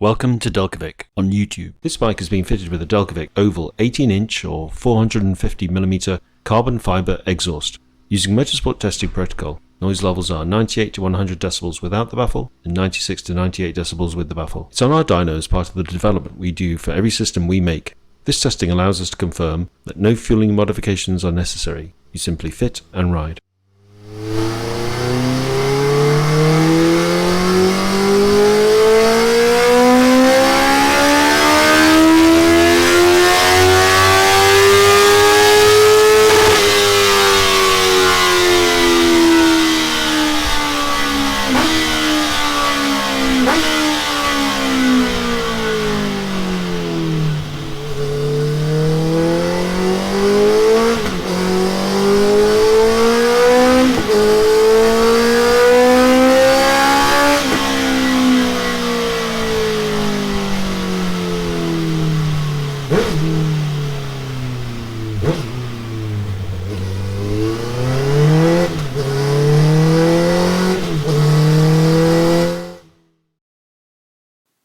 Welcome to Delkevic on YouTube. This bike has been fitted with a Delkevic oval 18-inch or 450mm carbon fibre exhaust. Using motorsport testing protocol, noise levels are 98 to 100 decibels without the baffle and 96 to 98 decibels with the baffle. It's on our dyno as part of the development we do for every system we make. This testing allows us to confirm that no fueling modifications are necessary. You simply fit and ride.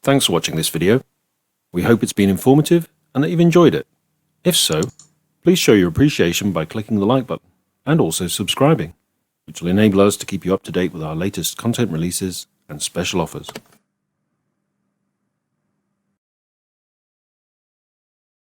Thanks for watching this video. We hope it's been informative and that you've enjoyed it. If so, please show your appreciation by clicking the like button and also subscribing, which will enable us to keep you up to date with our latest content releases and special offers.